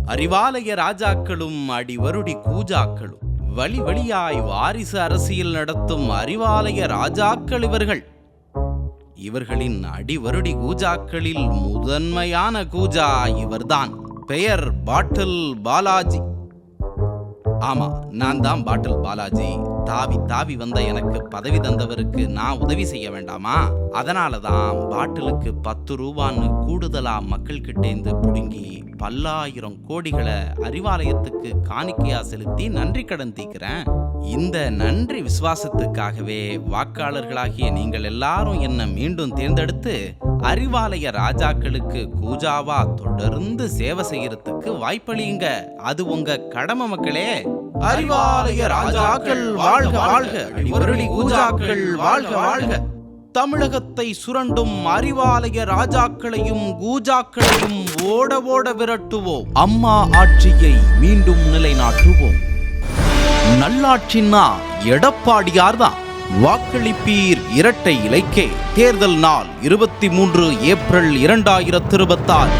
அறிவாலய ராஜாக்களும் அடிவருடி கூஜாக்களும் வழி வழியாய் வாரிசு அரசியல் நடத்தும் அறிவாலய ராஜாக்கள் இவர்களின் அடிவருடி கூஜாக்களில் முதன்மையான கூஜா இவர்தான். பெயர் பாட்டில் பாலாஜி. ஆமா, நான் தான் பாட்டில் பாலாஜி. தாவி தாவி வந்த எனக்கு பதவி தந்தவருக்கு நான் உதவி செய்ய வேண்டாமா? அதனாலதான் பாட்டிலுக்கு 10 ரூபான்னு கூடுதலா மக்கள் கிட்டேந்து புடுங்கி பல்லாயிரம் கோடிகளை அறிவாலயத்துக்கு காணிக்கையா செலுத்தி நன்றி கடன் தீக்கிறேன். இந்த நன்றி விசுவாசத்துக்காகவே வாக்காளர்களாகிய நீங்கள் எல்லாரும் என்ன மீண்டும் தேர்ந்தெடுத்து அறிவாலய ராஜாக்களுக்கு கூஜாவா தொடர்ந்து சேவை செய்யறதுக்கு வாய்ப்பளியுங்க. அது உங்க கடமை மக்களே. அறிவாலய ராஜாக்கள் வாழ்க வாழ்க, அடிவருடி கூஜாக்கள் வாழ்க வாழ்க. தமிழகத்தை சுரண்டும் அறிவாலய ராஜாக்களையும் கூஜாக்களையும் ஓட ஓட விரட்டுவோம். அம்மா ஆட்சியை மீண்டும் நிலைநாட்டுவோம். நல்லாட்சின்னா எடப்பாடியார்தான். வாக்களிப்பீர் இரட்டை இலைக்கே. தேர்தல் நாள் 23 ஏப்ரல் 2026.